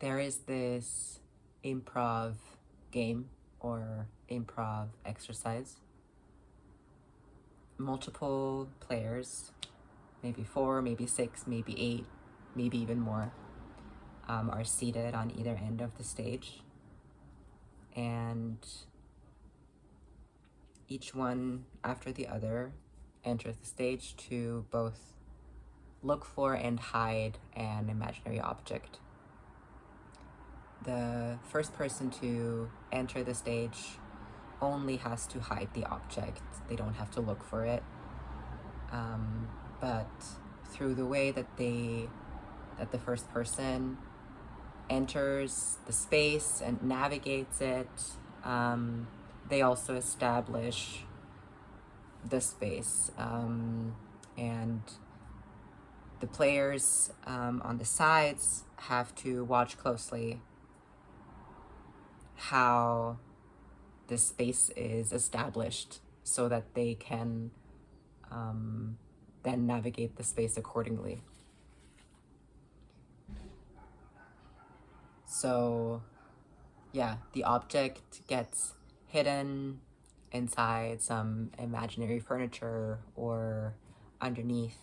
there is this improv game or improv exercise. Multiple players, maybe 4, maybe 6, maybe 8, maybe even more, are seated on either end of the stage. And each one after the other enters the stage to both look for and hide an imaginary object. The first person to enter the stage only has to hide the object. They don't have to look for it. But through the way that the first person enters the space and navigates it, they also establish the space. And the players on the sides have to watch closely how the space is established so that they can then navigate the space accordingly. So yeah, the object gets hidden inside some imaginary furniture or underneath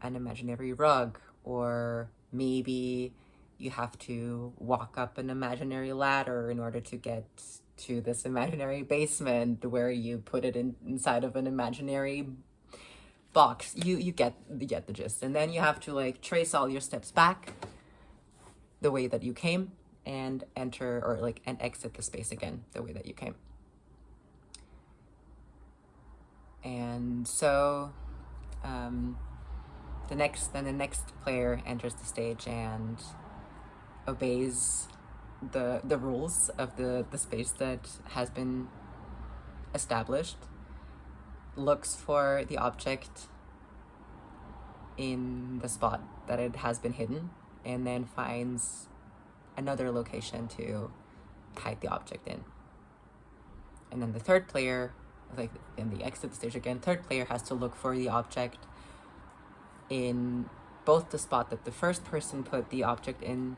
an imaginary rug, or maybe you have to walk up an imaginary ladder in order to get to this imaginary basement where you put it inside of an imaginary box. You get the gist. And then you have to like trace all your steps back the way that you came and enter or like and exit the space again the way that you came. And so the next player enters the stage and obeys the rules of the space that has been established, looks for the object in the spot that it has been hidden, and then finds another location to hide the object in. And then the third player, like in the exit stage again, third player has to look for the object in both the spot that the first person put the object in,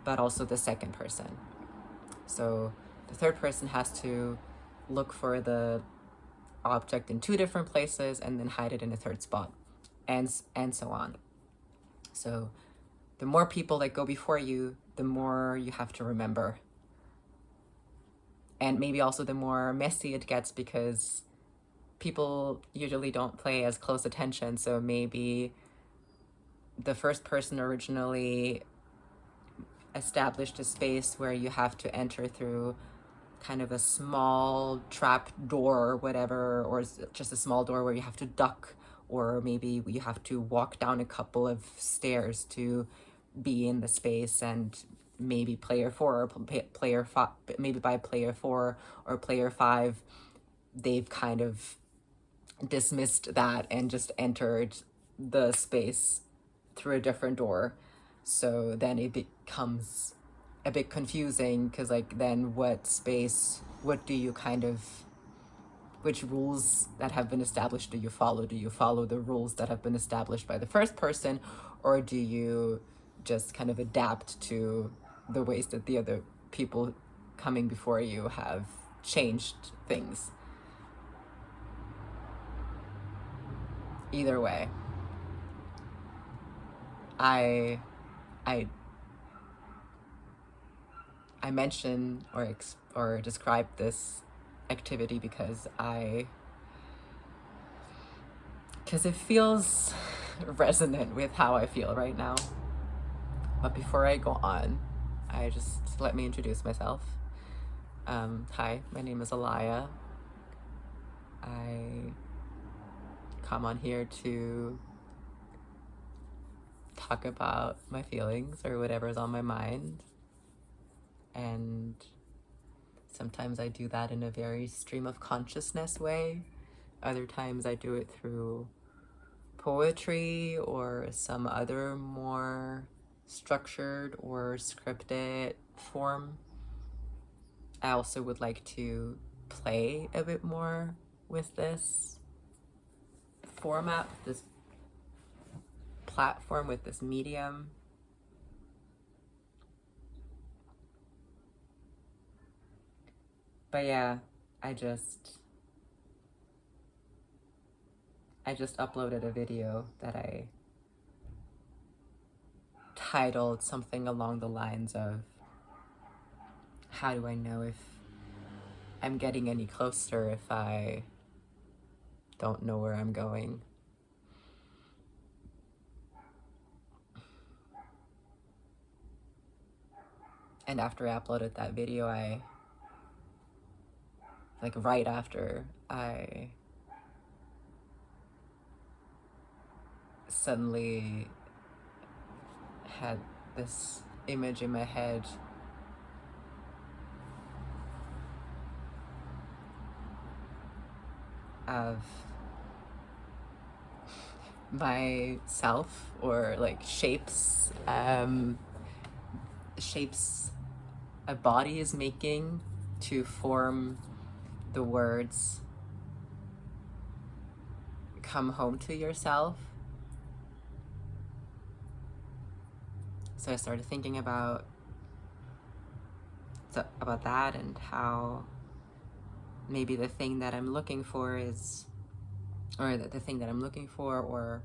but also the second person. So the third person has to look for the object in 2 different places and then hide it in a third spot, and so on. So the more people that go before you, the more you have to remember. And maybe also the more messy it gets, because people usually don't pay as close attention. So maybe the first person originally established a space where you have to enter through kind of a small trap door or whatever, or just a small door where you have to duck, or maybe you have to walk down a couple of stairs to be in the space. And maybe player 4 or player 5, maybe by player 4 or player 5, they've kind of dismissed that and just entered the space through a different door. So then it becomes a bit confusing, because like then what do you kind of, which rules that have been established do you follow? Do you follow the rules that have been established by the first person, or do you just kind of adapt to the ways that the other people coming before you have changed things? Either way, I mention or describe this activity because it feels resonant with how I feel right now. But before I go on, let me introduce myself. Hi, my name is Alaya. I come on here to talk about my feelings or whatever's on my mind. And sometimes I do that in a very stream of consciousness way. Other times I do it through poetry or some other more structured or scripted form. I also would like to play a bit more with this format, this platform, with this medium. But yeah, I just uploaded a video that I titled something along the lines of, how do I know if I'm getting any closer if I don't know where I'm going? And after I uploaded that video, right after, I suddenly had this image in my head of myself, or like shapes a body is making to form the words "come home to yourself." So I started thinking about that, and how maybe the thing that I'm looking for is, or the thing that I'm looking for, or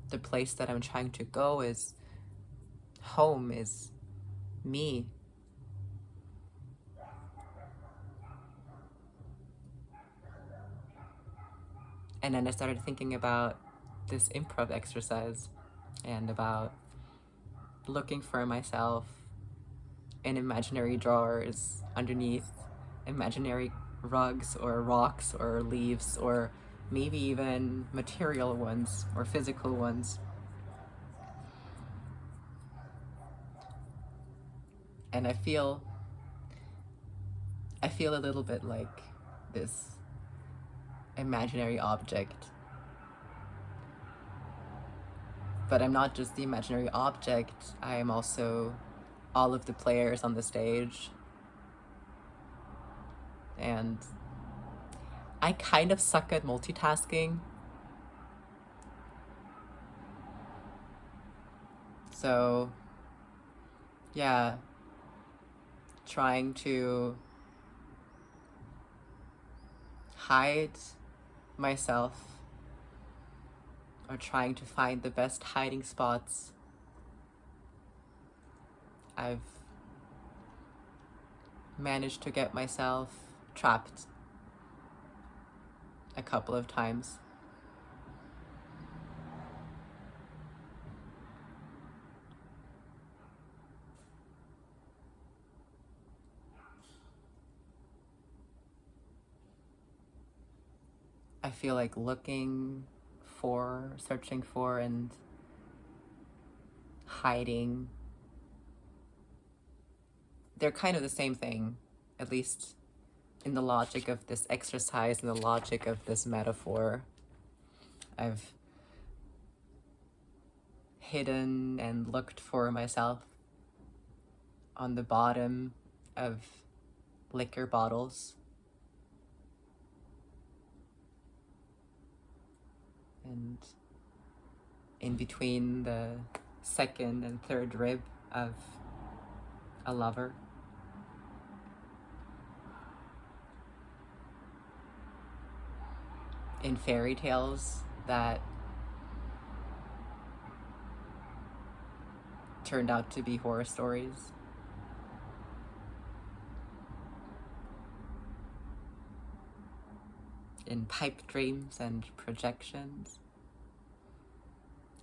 the place that I'm trying to go is home, is me. And then I started thinking about this improv exercise, and about looking for myself in imaginary drawers, underneath imaginary rugs or rocks or leaves, or maybe even material ones or physical ones. And I feel a little bit like this imaginary object. But I'm not just the imaginary object, I am also all of the players on the stage. And I kind of suck at multitasking. So, yeah, trying to hide myself, or trying to find the best hiding spots, I've managed to get myself trapped a couple of times. I feel like searching for, and hiding, they're kind of the same thing, at least in the logic of this exercise, in the logic of this metaphor. I've hidden and looked for myself on the bottom of liquor bottles, and in between the second and third rib of a lover. In fairy tales that turned out to be horror stories. In pipe dreams and projections.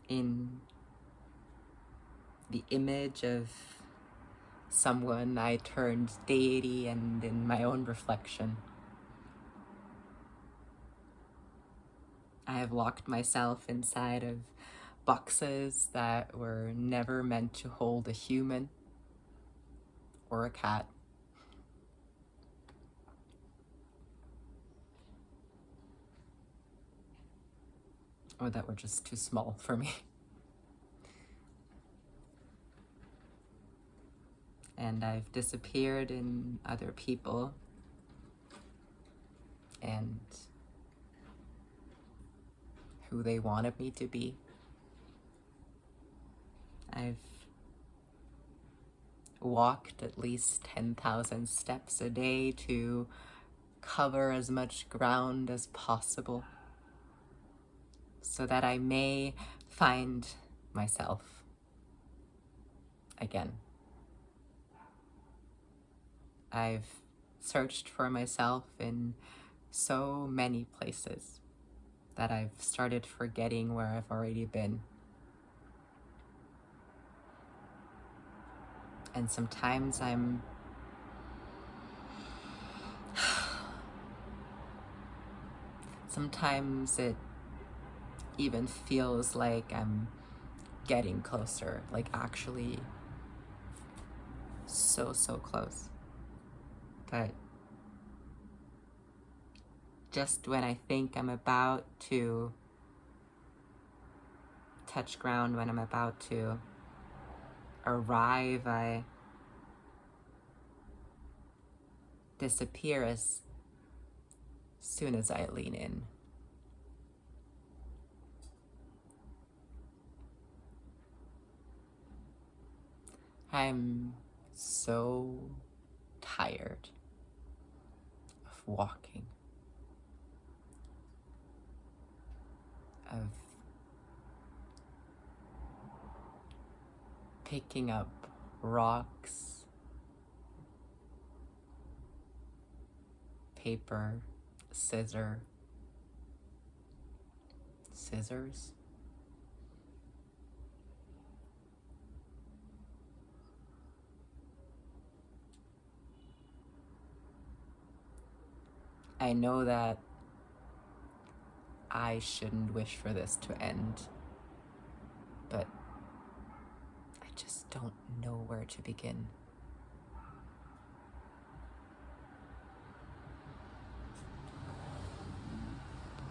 In the image of someone I turned deity, and in my own reflection. I have locked myself inside of boxes that were never meant to hold a human or a cat. Or that were just too small for me. And I've disappeared in other people, and who they wanted me to be. I've walked at least 10,000 steps a day to cover as much ground as possible so that I may find myself again. I've searched for myself in so many places that I've started forgetting where I've already been. And sometimes sometimes it even feels like I'm getting closer, like actually so close. But just when I think I'm about to touch ground, when I'm about to arrive, I disappear as soon as I lean in. I'm so tired of walking, of picking up rocks, paper, scissors. I know that I shouldn't wish for this to end, but I just don't know where to begin.